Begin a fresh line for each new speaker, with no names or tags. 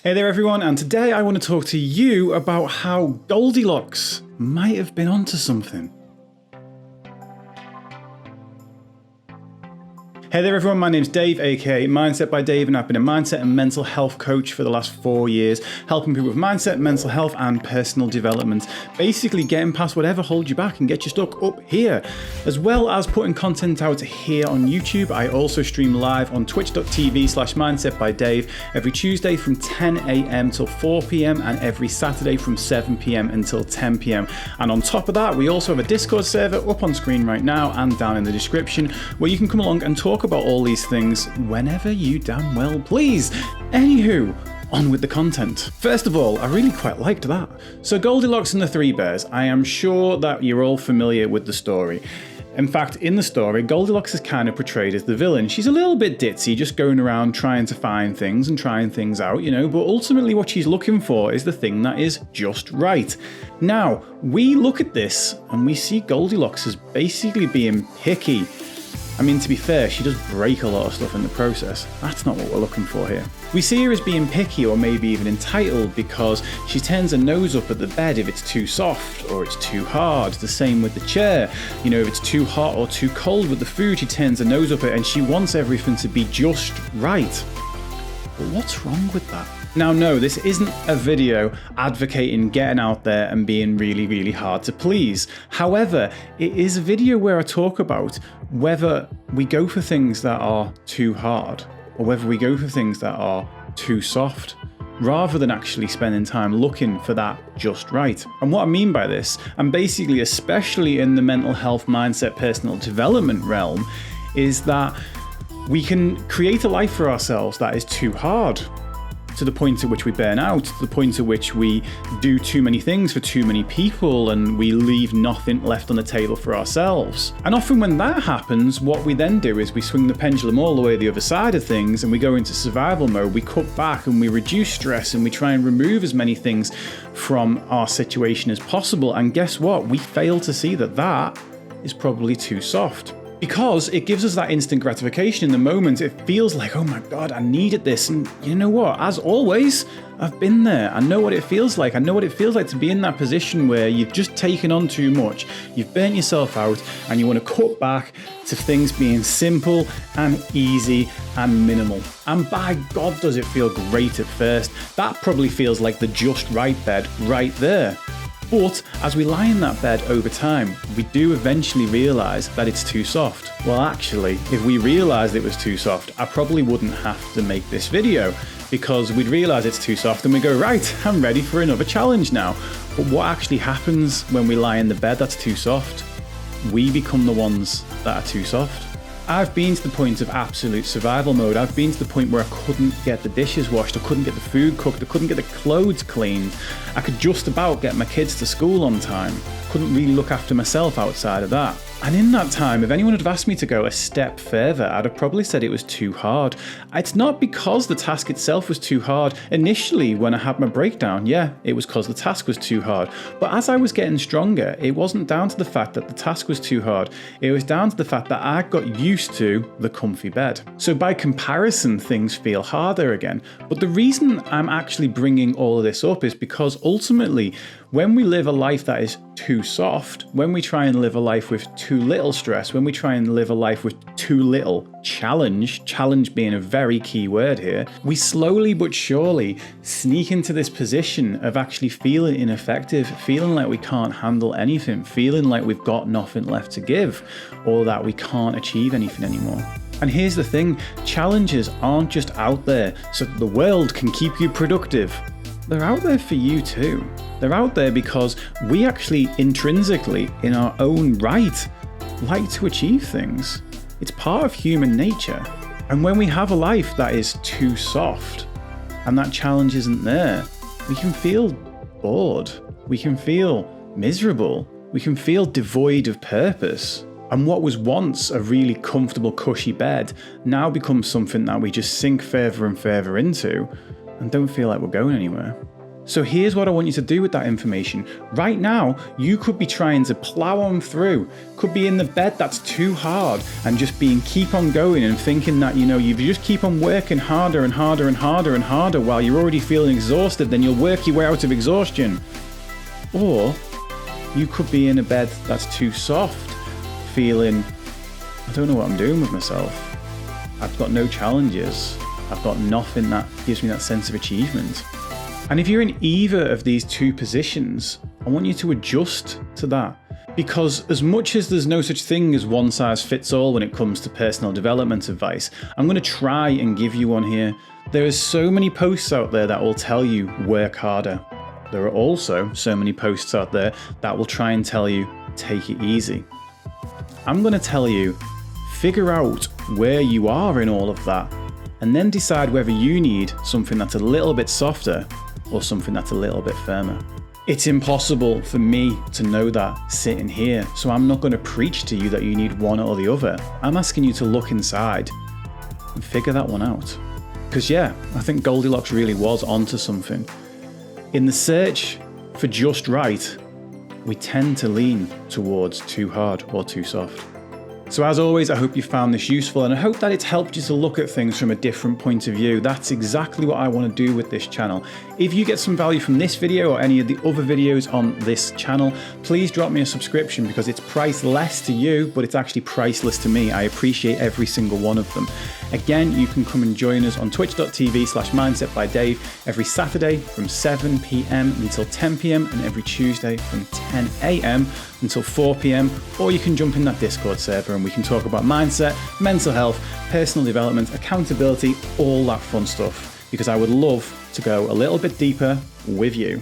Hey there everyone, and today I want to talk to you about how Goldilocks might have been onto something. Hey there everyone, my name's Dave, aka Mindset by Dave, and I've been a mindset and mental health coach for the last 4 years, helping people with mindset, mental health and personal development. Basically getting past whatever holds you back and get you stuck up here. As well as putting content out here on YouTube, I also stream live on twitch.tv/mindsetbydave every Tuesday from 10 AM till 4 PM and every Saturday from 7 PM until 10 PM. And on top of that, we also have a Discord server up on screen right now and down in the description where you can come along and talk about all these things whenever you damn well please. Anywho, on with the content. First of all, I really quite liked that. So Goldilocks and the Three Bears, I am sure that you're all familiar with the story. In fact, in the story, Goldilocks is kind of portrayed as the villain. She's a little bit ditzy, just going around trying to find things and trying things out, but ultimately what she's looking for is the thing that is just right. Now, we look at this and we see Goldilocks as basically being picky. I mean, to be fair, she does break a lot of stuff in the process. That's not what we're looking for here. We see her as being picky or maybe even entitled because she turns her nose up at the bed if it's too soft or it's too hard. The same with the chair. If it's too hot or too cold with the food, she turns her nose up at it and she wants everything to be just right. But what's wrong with that? Now, no, this isn't a video advocating getting out there and being really, really hard to please. However, it is a video where I talk about whether we go for things that are too hard or whether we go for things that are too soft, rather than actually spending time looking for that just right. And what I mean by this, and basically especially in the mental health, mindset, personal development realm, is that we can create a life for ourselves that is too hard, to the point at which we burn out, to the point at which we do too many things for too many people and we leave nothing left on the table for ourselves. And often when that happens, what we then do is we swing the pendulum all the way the other side of things and we go into survival mode. We cut back and we reduce stress and we try and remove as many things from our situation as possible. And guess what? We fail to see that that is probably too soft. Because it gives us that instant gratification in the moment. It feels like, oh my God, I needed this. And you know what? As always, I've been there. I know what it feels like. I know what it feels like to be in that position where you've just taken on too much. You've burnt yourself out and you want to cut back to things being simple and easy and minimal. And by God, does it feel great at first. That probably feels like the just right bed right there. But as we lie in that bed over time, we do eventually realise that it's too soft. Well, actually, if we realised it was too soft, I probably wouldn't have to make this video because we'd realise it's too soft and we go, right, I'm ready for another challenge now. But what actually happens when we lie in the bed that's too soft? We become the ones that are too soft. I've been to the point of absolute survival mode. I've been to the point where I couldn't get the dishes washed, I couldn't get the food cooked, I couldn't get the clothes cleaned. I could just about get my kids to school on time. Couldn't really look after myself outside of that. And in that time, if anyone had asked me to go a step further, I'd have probably said it was too hard. It's not because the task itself was too hard. Initially, when I had my breakdown, yeah, it was because the task was too hard. But as I was getting stronger, it wasn't down to the fact that the task was too hard. It was down to the fact that I got used to the comfy bed. So by comparison, things feel harder again. But the reason I'm actually bringing all of this up is because ultimately, when we live a life that is too soft, when we try and live a life with too little stress, when we try and live a life with too little challenge being a very key word here, we slowly but surely sneak into this position of actually feeling ineffective, feeling like we can't handle anything, feeling like we've got nothing left to give, or that we can't achieve anything anymore. And here's the thing, challenges aren't just out there so that the world can keep you productive. They're out there for you too. They're out there because we actually intrinsically, in our own right, like to achieve things. It's part of human nature. And when we have a life that is too soft and that challenge isn't there, we can feel bored. We can feel miserable. We can feel devoid of purpose. And what was once a really comfortable, cushy bed now becomes something that we just sink further and further into and don't feel like we're going anywhere. So here's what I want you to do with that information. Right now, you could be trying to plow on through, could be in the bed that's too hard and just keep on going and thinking that, you just keep on working harder and harder and harder and harder while you're already feeling exhausted, then you'll work your way out of exhaustion. Or you could be in a bed that's too soft, feeling, I don't know what I'm doing with myself. I've got no challenges. I've got nothing that gives me that sense of achievement. And if you're in either of these two positions, I want you to adjust to that. Because as much as there's no such thing as one size fits all when it comes to personal development advice, I'm going to try and give you one here. There are so many posts out there that will tell you work harder. There are also so many posts out there that will try and tell you take it easy. I'm going to tell you, figure out where you are in all of that, and then decide whether you need something that's a little bit softer or something that's a little bit firmer. It's impossible for me to know that sitting here, so I'm not going to preach to you that you need one or the other. I'm asking you to look inside and figure that one out. Because I think Goldilocks really was onto something. In the search for just right, we tend to lean towards too hard or too soft. So as always, I hope you found this useful, and I hope that it's helped you to look at things from a different point of view. That's exactly what I want to do with this channel. If you get some value from this video or any of the other videos on this channel, please drop me a subscription, because it's priceless to you, but it's actually priceless to me. I appreciate every single one of them. Again, you can come and join us on twitch.tv/mindsetbydave every Saturday from 7 p.m. until 10 p.m. and every Tuesday from 10 a.m. until 4 p.m. Or you can jump in that Discord server and we can talk about mindset, mental health, personal development, accountability, all that fun stuff, because I would love to go a little bit deeper with you.